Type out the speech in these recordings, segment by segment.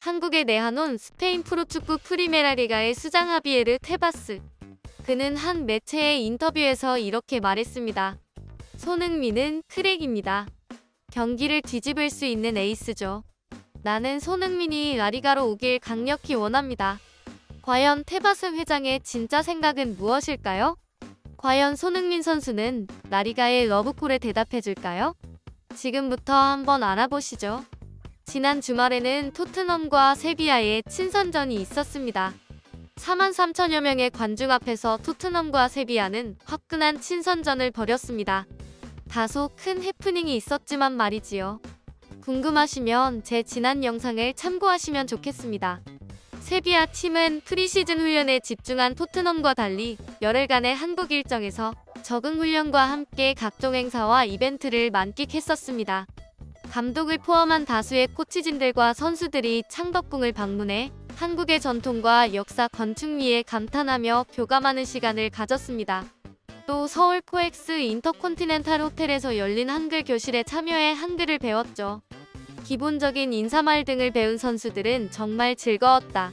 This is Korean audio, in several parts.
한국에 내한온 스페인 프로축구 프리메라 리가의 수장 하비에르 테바스. 그는 한 매체의 인터뷰에서 이렇게 말했습니다. 손흥민은 크랙입니다. 경기를 뒤집을 수 있는 에이스죠. 나는 손흥민이 라리가로 오길 강력히 원합니다. 과연 테바스 회장의 진짜 생각은 무엇일까요? 과연 손흥민 선수는 라리가의 러브콜에 대답해줄까요? 지금부터 한번 알아보시죠. 지난 주말에는 토트넘과 세비야의 친선전이 있었습니다. 43,000여 명의 관중 앞에서 토트넘과 세비야는 화끈한 친선전을 벌였습니다. 다소 큰 해프닝이 있었지만 말이지요. 궁금하시면 제 지난 영상을 참고하시면 좋겠습니다. 세비야 팀은 프리시즌 훈련에 집중한 토트넘과 달리 열흘간의 한국 일정에서 적응 훈련과 함께 각종 행사와 이벤트를 만끽했었습니다. 감독을 포함한 다수의 코치진들과 선수들이 창덕궁을 방문해 한국의 전통과 역사 건축미에 감탄하며 교감하는 시간을 가졌습니다. 또 서울 코엑스 인터콘티넨탈 호텔에서 열린 한글 교실에 참여해 한글을 배웠죠. 기본적인 인사말 등을 배운 선수들은 정말 즐거웠다.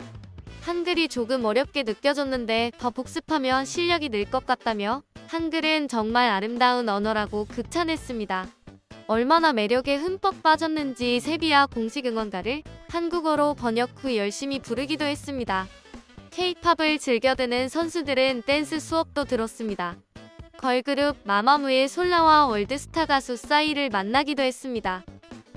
한글이 조금 어렵게 느껴졌는데 더 복습하면 실력이 늘 것 같다며 한글은 정말 아름다운 언어라고 극찬했습니다. 얼마나 매력에 흠뻑 빠졌는지 세비야 공식 응원가를 한국어로 번역 후 열심히 부르기도 했습니다. K-팝을 즐겨 듣는 선수들은 댄스 수업도 들었습니다. 걸그룹 마마무의 솔라와 월드스타 가수 싸이를 만나기도 했습니다.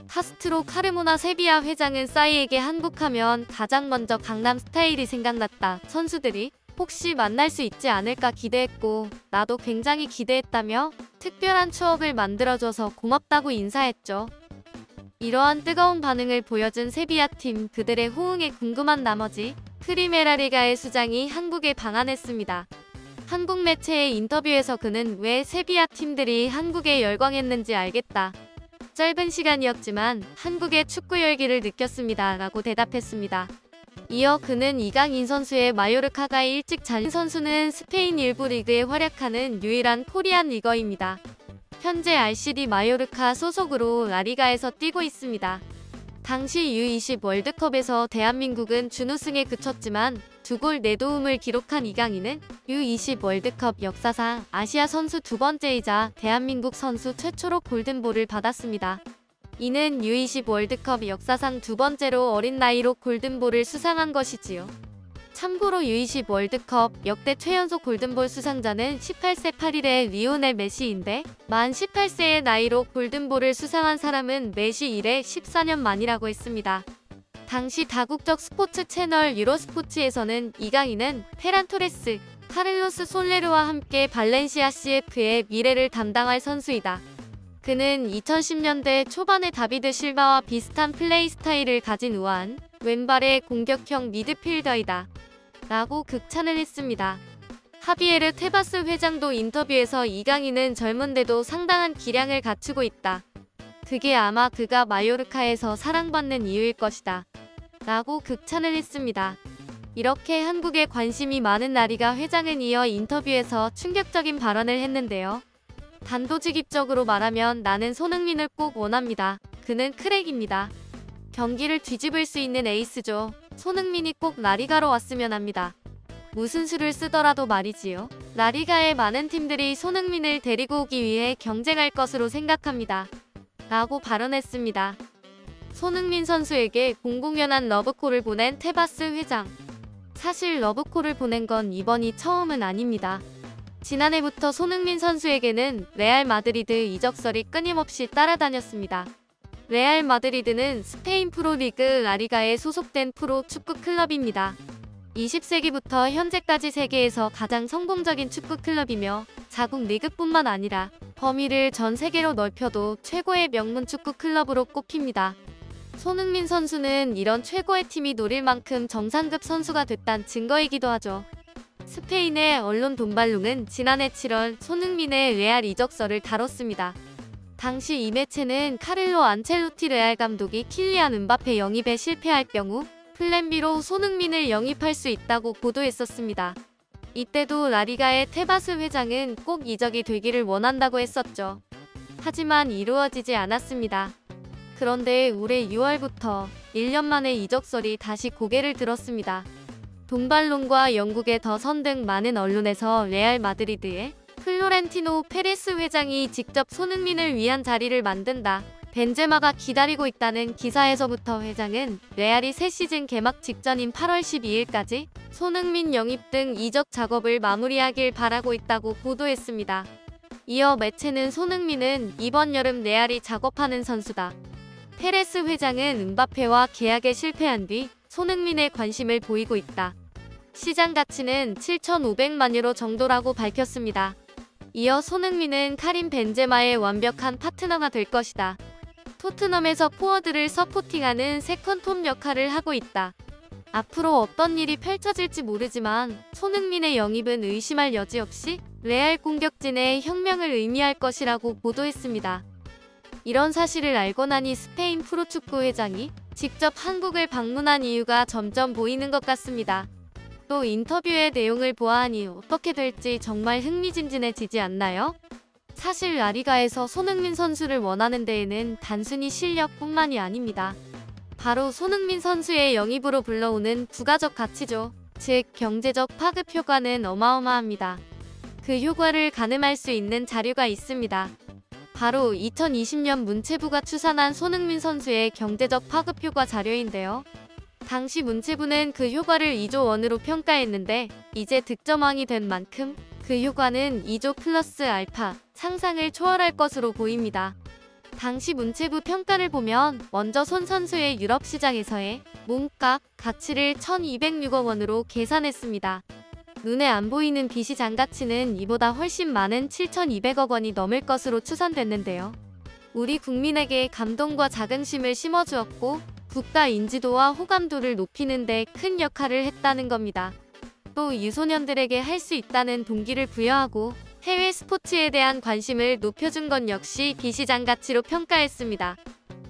카스트로 카르모나 세비야 회장은 싸이에게 한국하면 가장 먼저 강남 스타일이 생각났다. 선수들이 혹시 만날 수 있지 않을까 기대했고 나도 굉장히 기대했다며 특별한 추억을 만들어줘서 고맙다고 인사했죠. 이러한 뜨거운 반응을 보여준 세비야 팀, 그들의 호응에 궁금한 나머지 프리메라 리가의 수장이 한국에 방한했습니다. 한국 매체의 인터뷰에서 그는 왜 세비야 팀들이 한국에 열광했는지 알겠다. 짧은 시간이었지만 한국의 축구 열기를 느꼈습니다. 라고 대답했습니다. 이어 그는 이강인 선수의 마요르카가 일찍 잔 선수는 스페인 일부 리그에 활약하는 유일한 코리안 리거입니다. 현재 RCD 마요르카 소속으로 라리가에서 뛰고 있습니다. 당시 U20 월드컵에서 대한민국은 준우승에 그쳤지만 2골 4도움을 기록한 이강인은 U20 월드컵 역사상 아시아 선수 2번째이자 대한민국 선수 최초로 골든볼을 받았습니다. 이는 U20 월드컵 역사상 2번째로 어린 나이로 골든볼을 수상한 것이지요. 참고로 U20 월드컵 역대 최연소 골든볼 수상자는 18세 8일의 리오넬 메시인데 만 18세의 나이로 골든볼을 수상한 사람은 메시 이래 14년 만이라고 했습니다. 당시 다국적 스포츠 채널 유로스포츠에서는 이강인은 페란 토레스, 카를로스 솔레르와 함께 발렌시아 CF의 미래를 담당할 선수이다. 그는 2010년대 초반의 다비드 실바와 비슷한 플레이 스타일을 가진 우아한 왼발의 공격형 미드필더이다. 라고 극찬을 했습니다. 하비에르 테바스 회장도 인터뷰에서 이강인은 젊은데도 상당한 기량을 갖추고 있다. 그게 아마 그가 마요르카에서 사랑받는 이유일 것이다. 라고 극찬을 했습니다. 이렇게 한국에 관심이 많은 라리가 회장은 이어 인터뷰에서 충격적인 발언을 했는데요. 단도직입적으로 말하면 나는 손흥민을 꼭 원합니다. 그는 크랙입니다. 경기를 뒤집을 수 있는 에이스죠. 손흥민이 꼭 라리가로 왔으면 합니다. 무슨 수를 쓰더라도 말이지요. 라리가의 많은 팀들이 손흥민을 데리고 오기 위해 경쟁할 것으로 생각합니다. 라고 발언했습니다. 손흥민 선수에게 공공연한 러브콜을 보낸 테바스 회장. 사실 러브콜을 보낸 건 이번이 처음은 아닙니다. 지난해부터 손흥민 선수에게는 레알 마드리드 이적설이 끊임없이 따라다녔습니다. 레알 마드리드는 스페인 프로리그 라리가에 소속된 프로 축구 클럽입니다. 20세기부터 현재까지 세계에서 가장 성공적인 축구 클럽이며 자국 리그뿐만 아니라 범위를 전 세계로 넓혀도 최고의 명문 축구 클럽으로 꼽힙니다. 손흥민 선수는 이런 최고의 팀이 노릴 만큼 정상급 선수가 됐단 증거이기도 하죠. 스페인의 언론 돈발롱은 지난해 7월 손흥민의 레알 이적설을 다뤘습니다. 당시 이 매체는 카를로 안첼로티 레알 감독이 킬리안 음바페 영입에 실패할 경우 플랜 B로 손흥민을 영입할 수 있다고 보도했었습니다. 이때도 라리가의 테바스 회장은 꼭 이적이 되기를 원한다고 했었죠. 하지만 이루어지지 않았습니다. 그런데 올해 6월부터 1년 만에 이적설이 다시 고개를 들었습니다. 돈발론과 영국의 더 선 등 많은 언론에서 레알 마드리드의 플로렌티노 페레스 회장이 직접 손흥민을 위한 자리를 만든다. 벤제마가 기다리고 있다는 기사에서부터 회장은 레알이 새 시즌 개막 직전인 8월 12일까지 손흥민 영입 등 이적 작업을 마무리하길 바라고 있다고 보도했습니다. 이어 매체는 손흥민은 이번 여름 레알이 작업하는 선수다. 페레스 회장은 음바페와 계약에 실패한 뒤 손흥민에 관심을 보이고 있다. 시장 가치는 7,500만 유로 정도라고 밝혔습니다. 이어 손흥민은 카림 벤제마의 완벽한 파트너가 될 것이다. 토트넘에서 포워드를 서포팅하는 세컨톱 역할을 하고 있다. 앞으로 어떤 일이 펼쳐질지 모르지만 손흥민의 영입은 의심할 여지 없이 레알 공격진의 혁명을 의미할 것이라고 보도했습니다. 이런 사실을 알고 나니 스페인 프로축구 회장이 직접 한국을 방문한 이유가 점점 보이는 것 같습니다. 또 인터뷰의 내용을 보아하니 어떻게 될지 정말 흥미진진해지지 않나요? 사실 라리가에서 손흥민 선수를 원하는 데에는 단순히 실력뿐만이 아닙니다. 바로 손흥민 선수의 영입으로 불러오는 부가적 가치죠. 즉 경제적 파급 효과는 어마어마합니다. 그 효과를 가늠할 수 있는 자료가 있습니다. 바로 2020년 문체부가 추산한 손흥민 선수의 경제적 파급 효과 자료인데요. 당시 문체부는 그 효과를 2조 원으로 평가했는데 이제 득점왕이 된 만큼 그 효과는 2조 플러스 알파 상상을 초월할 것으로 보입니다. 당시 문체부 평가를 보면 먼저 손 선수의 유럽 시장에서의 몸값 가치를 1,206억 원으로 계산했습니다. 눈에 안 보이는 비시장 가치는 이보다 훨씬 많은 7,200억 원이 넘을 것으로 추산됐는데요. 우리 국민에게 감동과 자긍심을 심어주었고 국가 인지도와 호감도를 높이는 데 큰 역할을 했다는 겁니다. 또 유소년들에게 할 수 있다는 동기를 부여하고 해외 스포츠에 대한 관심을 높여준 건 역시 비시장 가치로 평가했습니다.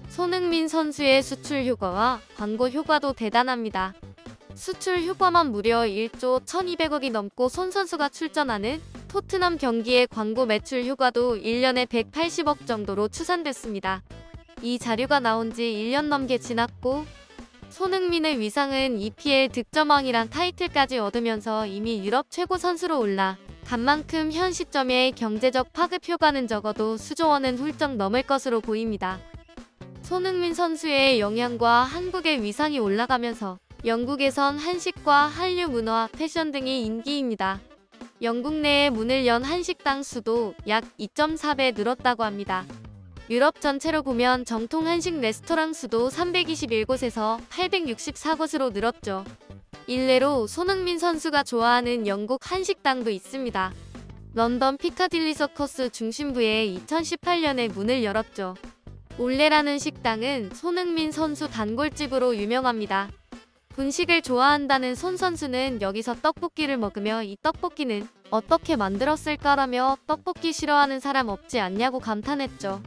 손흥민 선수의 수출 효과와 광고 효과도 대단합니다. 수출 효과만 무려 1조 1200억이 넘고 손 선수가 출전하는 토트넘 경기의 광고 매출 효과도 1년에 180억 정도로 추산됐습니다. 이 자료가 나온 지 1년 넘게 지났고 손흥민의 위상은 EPL 득점왕이란 타이틀까지 얻으면서 이미 유럽 최고 선수로 올라 간 만큼 현 시점의 경제적 파급 효과는 적어도 수조 원은 훌쩍 넘을 것으로 보입니다. 손흥민 선수의 영향과 한국의 위상이 올라가면서 영국에선 한식과 한류 문화, 패션 등이 인기입니다. 영국 내에 문을 연 한식당 수도 약 2.4배 늘었다고 합니다. 유럽 전체로 보면 정통 한식 레스토랑 수도 321곳에서 864곳으로 늘었죠. 일례로 손흥민 선수가 좋아하는 영국 한식당도 있습니다. 런던 피카딜리 서커스 중심부에 2018년에 문을 열었죠. 올레라는 식당은 손흥민 선수 단골집으로 유명합니다. 분식을 좋아한다는 손 선수는 여기서 떡볶이를 먹으며 이 떡볶이는 어떻게 만들었을까라며 떡볶이 싫어하는 사람 없지 않냐고 감탄했죠.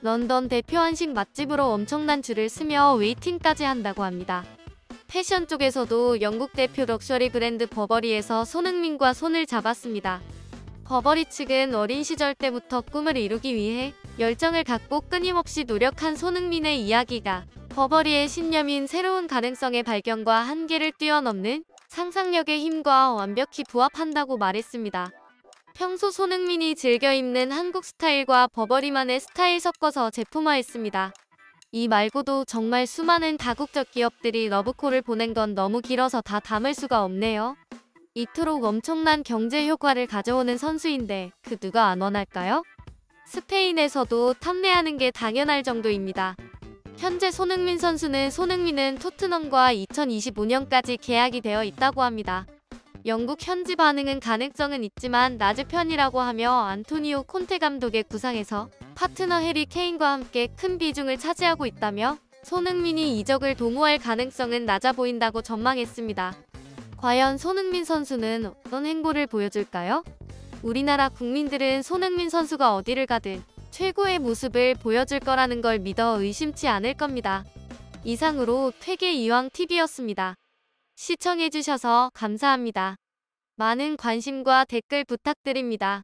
런던 대표 한식 맛집으로 엄청난 줄을 서며 웨이팅까지 한다고 합니다. 패션 쪽에서도 영국 대표 럭셔리 브랜드 버버리에서 손흥민과 손을 잡았습니다. 버버리 측은 어린 시절 때부터 꿈을 이루기 위해 열정을 갖고 끊임없이 노력한 손흥민의 이야기가 버버리의 신념인 새로운 가능성의 발견과 한계를 뛰어넘는 상상력의 힘과 완벽히 부합한다고 말했습니다. 평소 손흥민이 즐겨 입는 한국 스타일과 버버리만의 스타일 섞어서 제품화했습니다. 이 말고도 정말 수많은 다국적 기업들이 러브콜을 보낸 건 너무 길어서 다 담을 수가 없네요. 이토록 엄청난 경제 효과를 가져오는 선수인데 그 누가 안 원할까요? 스페인에서도 탐내하는 게 당연할 정도입니다. 현재 손흥민은 토트넘과 2025년까지 계약이 되어 있다고 합니다. 영국 현지 반응은 가능성은 있지만 낮은 편이라고 하며 안토니오 콘테 감독의 구상에서 파트너 해리 케인과 함께 큰 비중을 차지하고 있다며 손흥민이 이적을 도모할 가능성은 낮아 보인다고 전망했습니다. 과연 손흥민 선수는 어떤 행보를 보여줄까요? 우리나라 국민들은 손흥민 선수가 어디를 가든 최고의 모습을 보여줄 거라는 걸 믿어 의심치 않을 겁니다. 이상으로 퇴계이왕TV였습니다. 시청해주셔서 감사합니다. 많은 관심과 댓글 부탁드립니다.